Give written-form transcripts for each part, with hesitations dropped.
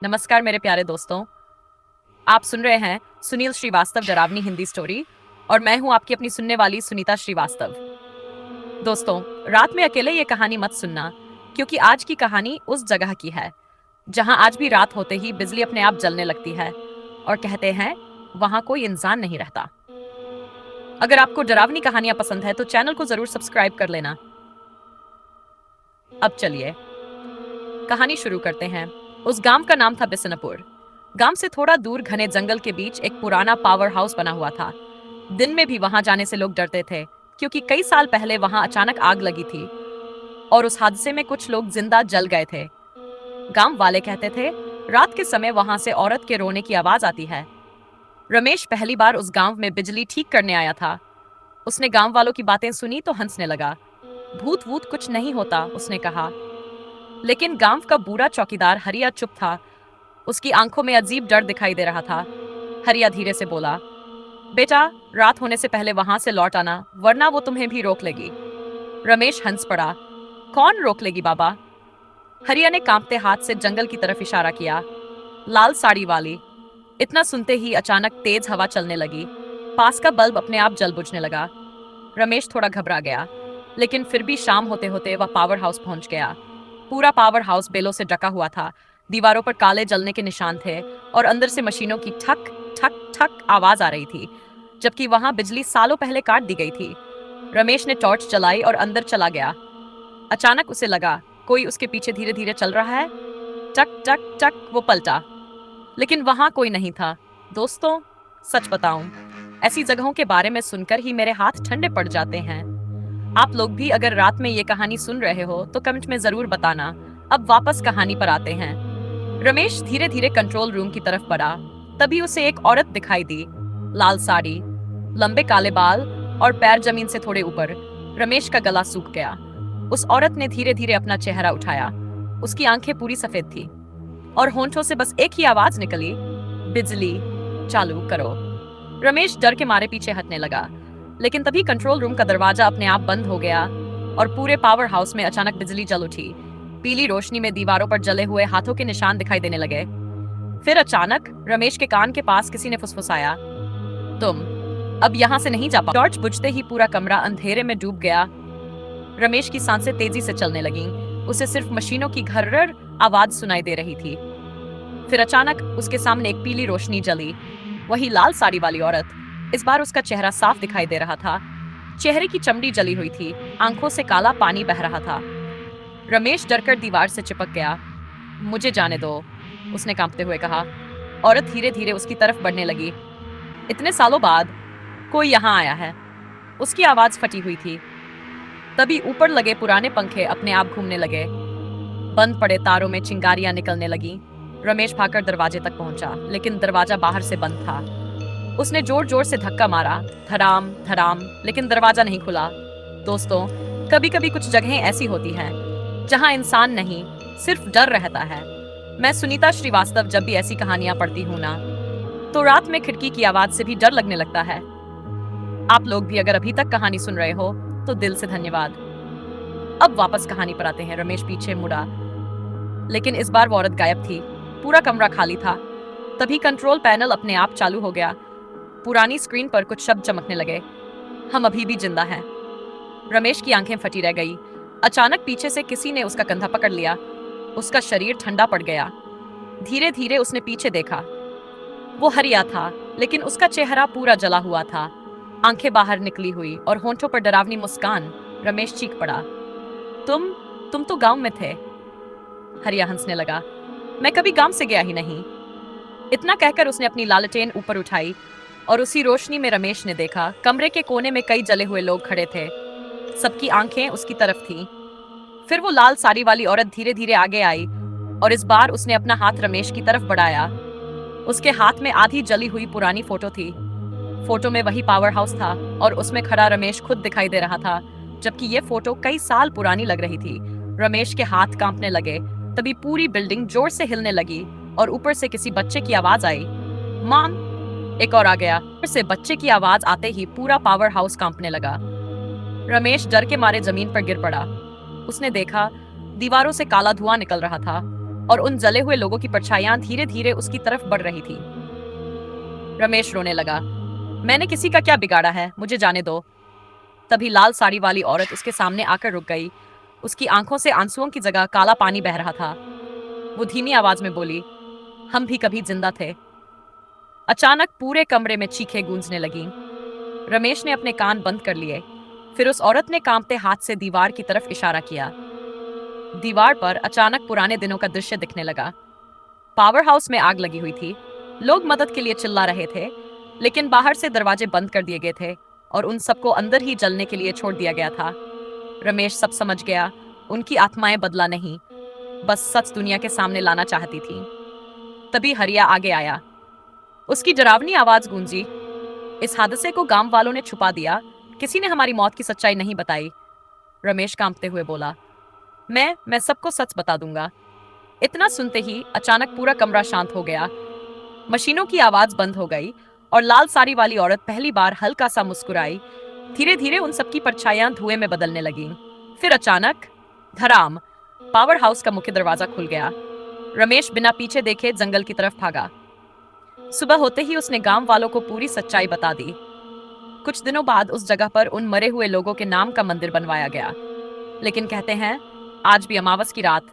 नमस्कार मेरे प्यारे दोस्तों। आप सुन रहे हैं सुनील श्रीवास्तव डरावनी हिंदी स्टोरी और मैं हूं आपकी अपनी सुनने वाली सुनीता श्रीवास्तव। दोस्तों, रात में अकेले ये कहानी मत सुनना, क्योंकि आज की कहानी उस जगह की है जहां आज भी रात होते ही बिजली अपने आप जलने लगती है और कहते हैं वहां कोई इंसान नहीं रहता। अगर आपको डरावनी कहानियां पसंद है तो चैनल को जरूर सब्सक्राइब कर लेना। अब चलिए कहानी शुरू करते हैं। उस गांव का नाम था बिसनपुर। गांव से थोड़ा दूर घने जंगल के बीच एक पुराना पावर हाउस बना हुआ था। दिन में भी वहां जाने से लोग डरते थे, क्योंकि कई साल पहले वहां अचानक आग लगी थी और उस हादसे में कुछ लोग जिंदा जल गए थे। गांव वाले कहते थे रात के समय वहां से औरत के रोने की आवाज आती है। रमेश पहली बार उस गांव में बिजली ठीक करने आया था। उसने गांव वालों की बातें सुनी तो हंसने लगा। भूत वूत कुछ नहीं होता, उसने कहा। लेकिन गांव का बूढ़ा चौकीदार हरिया चुप था। उसकी आंखों में अजीब डर दिखाई दे रहा था। हरिया धीरे से बोला, बेटा, रात होने से पहले वहां से लौट आना, वरना वो तुम्हें भी रोक लेगी। रमेश हंस पड़ा। कौन रोक लेगी बाबा? हरिया ने कांपते हाथ से जंगल की तरफ इशारा किया। लाल साड़ी वाली। इतना सुनते ही अचानक तेज हवा चलने लगी। पास का बल्ब अपने आप जल बुझने लगा। रमेश थोड़ा घबरा गया, लेकिन फिर भी शाम होते होते वह पावर हाउस पहुंच गया। पूरा पावर हाउस बेलों से ढका हुआ था। दीवारों पर काले जलने के निशान थे और अंदर से मशीनों की ठक ठक ठक आवाज आ रही थी, जबकि वहां बिजली सालों पहले काट दी गई थी। रमेश ने टॉर्च चलाई और अंदर चला गया। अचानक उसे लगा कोई उसके पीछे धीरे धीरे चल रहा है। टक टक टक, वो पलटा, लेकिन वहां कोई नहीं था। दोस्तों, सच बताऊं, ऐसी जगहों के बारे में सुनकर ही मेरे हाथ ठंडे पड़ जाते हैं। आप लोग भी अगर रात में ये कहानी सुन रहे हो तो कमेंट में जरूर बताना। अब वापस कहानी पर आते हैं। रमेश धीरे धीरे कंट्रोल रूम की तरफ बढ़ा। तभी उसे एक औरत दिखाई दी। लाल साड़ी, लंबे काले बाल और पैर जमीन से थोड़े ऊपर। रमेश का गला सूख गया। उस औरत ने धीरे धीरे अपना चेहरा उठाया। उसकी आंखें पूरी सफेद थी और होंठों से बस एक ही आवाज निकली, बिजली चालू करो। रमेश डर के मारे पीछे हटने लगा, लेकिन तभी कंट्रोल रूम का दरवाजा अपने आप बंद हो गया और पूरे पावर हाउस में अचानक बिजली जल उठी। पीली रोशनी में दीवारों पर जले हुए हाथों के निशान दिखाई देने लगे। फिर अचानक रमेश के कान के पास किसी ने फुसफुसाया, तुम अब यहां से नहीं जा पा। टॉर्च बुझते ही पूरा कमरा अंधेरे में डूब गया। रमेश की सांसें तेजी से चलने लगीं। उसे सिर्फ मशीनों की घर्रर आवाज सुनाई दे रही थी। फिर अचानक उसके सामने एक पीली रोशनी जली। वही लाल साड़ी वाली औरत। इस बार उसका चेहरा साफ दिखाई दे रहा था। चेहरे की चमड़ी जली हुई थी, आंखों से काला पानी बह रहा था। रमेश डरकर दीवार से चिपक गया। मुझे जाने दो, उसने कांपते हुए कहा। औरत धीरे धीरे उसकी तरफ बढ़ने लगी। इतने सालों बाद कोई यहाँ आया है, उसकी आवाज फटी हुई थी। तभी ऊपर लगे पुराने पंखे अपने आप घूमने लगे। बंद पड़े तारों में चिंगारियां निकलने लगी। रमेश भागकर दरवाजे तक पहुंचा, लेकिन दरवाजा बाहर से बंद था। उसने जोर जोर से धक्का मारा, धड़ाम धड़ाम, लेकिन दरवाजा नहीं खुला। दोस्तों, कभी कभी कुछ जगहें ऐसी होती हैं जहां इंसान नहीं, सिर्फ डर रहता है। मैं सुनीता श्रीवास्तव जब भी ऐसी कहानियां पढ़ती हूं ना, तो रात में खिड़की की आवाज से भी डर लगने लगता है। आप लोग भी अगर अभी तक कहानी सुन रहे हो तो दिल से धन्यवाद। अब वापस कहानी पर आते हैं। रमेश पीछे मुड़ा, लेकिन इस बार वो औरत गायब थी। पूरा कमरा खाली था। तभी कंट्रोल पैनल अपने आप चालू हो गया। पुरानी स्क्रीन पर कुछ शब्द चमकने लगे, हम अभी भी जिंदा हैं। रमेश की आंखें फटी रह गई। अचानक पीछे से किसी ने उसका कंधा पकड़ लिया। उसका शरीर ठंडा पड़ गया। धीरे धीरे उसने पीछे देखा। वो हरिया था, लेकिन उसका चेहरा पूरा जला हुआ था, आंखें बाहर निकली हुई और होंठों पर डरावनी मुस्कान। रमेश चीख पड़ा, तुम तुम तो गांव में थे। हरिया हंसने लगा, मैं कभी गांव से गया ही नहीं। इतना कहकर उसने अपनी लालटेन ऊपर उठाई और उसी रोशनी में रमेश ने देखा कमरे के कोने में कई जले हुए लोग खड़े थे। सबकी आंखें उसकी तरफ थीं। फिर वो लाल साड़ी वाली औरत धीरे धीरे आगे आई और इस बार उसने अपना हाथ रमेश की तरफ बढ़ाया। उसके हाथ में आधी जली हुई पुरानी फोटो थी। फोटो में वही पावर हाउस था और उसमें खड़ा रमेश खुद दिखाई दे रहा था, जबकि ये फोटो कई साल पुरानी लग रही थी। रमेश के हाथ कांपने लगे। तभी पूरी बिल्डिंग जोर से हिलने लगी और ऊपर से किसी बच्चे की आवाज आई, मॉम। एक और आ गया। फिर से बच्चे की आवाज आते ही पूरा पावर हाउस कांपने लगा। रमेश डर के मारे जमीन पर गिर पड़ा। उसने देखा दीवारों से काला धुआं निकल रहा था और उन जले हुए लोगों की परछाइयां धीरे धीरे उसकी तरफ बढ़ रही थी। रमेश रोने लगा। मैंने किसी का क्या बिगाड़ा है, मुझे जाने दो। तभी लाल साड़ी वाली औरत उसके सामने आकर रुक गई। उसकी आंखों से आंसुओं की जगह काला पानी बह रहा था। वो धीमी आवाज में बोली, हम भी कभी जिंदा थे। अचानक पूरे कमरे में चीखें गूंजने लगीं। रमेश ने अपने कान बंद कर लिए। फिर उस औरत ने कांपते हाथ से दीवार की तरफ इशारा किया। दीवार पर अचानक पुराने दिनों का दृश्य दिखने लगा। पावर हाउस में आग लगी हुई थी। लोग मदद के लिए चिल्ला रहे थे, लेकिन बाहर से दरवाजे बंद कर दिए गए थे और उन सबको अंदर ही जलने के लिए छोड़ दिया गया था। रमेश सब समझ गया। उनकी आत्माएं बदला नहीं, बस सच दुनिया के सामने लाना चाहती थी। तभी हरिया आगे आया। उसकी डरावनी आवाज गूंजी, इस हादसे को गांव वालों ने छुपा दिया, किसी ने हमारी मौत की सच्चाई नहीं बताई। रमेश कांपते हुए बोला, मैं सबको सच बता दूंगा। इतना सुनते ही अचानक पूरा कमरा शांत हो गया। मशीनों की आवाज बंद हो गई और लाल साड़ी वाली औरत पहली बार हल्का सा मुस्कुराई। धीरे धीरे उन सबकी परछाइयां धुएं में बदलने लगीं। फिर अचानक धड़ाम, पावर हाउस का मुख्य दरवाजा खुल गया। रमेश बिना पीछे देखे जंगल की तरफ भागा। सुबह होते ही उसने गांव वालों को पूरी सच्चाई बता दी। कुछ दिनों बाद उस जगह पर उन मरे हुए लोगों के नाम का मंदिर बनवाया गया। लेकिन कहते हैं, आज भी अमावस की रात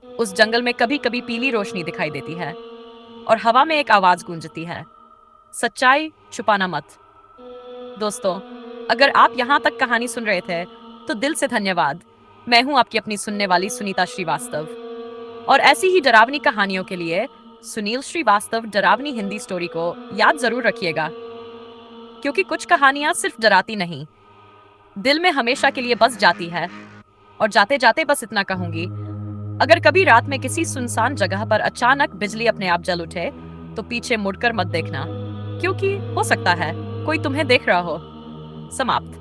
उस जंगल में कभी कभी पीली रोशनी दिखाई देती है और हवा में एक आवाज गूंजती है, सच्चाई छुपाना मत। दोस्तों, अगर आप यहाँ तक कहानी सुन रहे थे तो दिल से धन्यवाद। मैं हूँ आपकी अपनी सुनने वाली सुनीता श्रीवास्तव, और ऐसी ही डरावनी कहानियों के लिए सुनील श्रीवास्तव डरावनी हिंदी स्टोरी को याद जरूर रखिएगा, क्योंकि कुछ कहानियां सिर्फ डराती नहीं, दिल में हमेशा के लिए बस जाती है। और जाते जाते बस इतना कहूंगी, अगर कभी रात में किसी सुनसान जगह पर अचानक बिजली अपने आप जल उठे तो पीछे मुड़कर मत देखना, क्योंकि हो सकता है कोई तुम्हें देख रहा हो। समाप्त।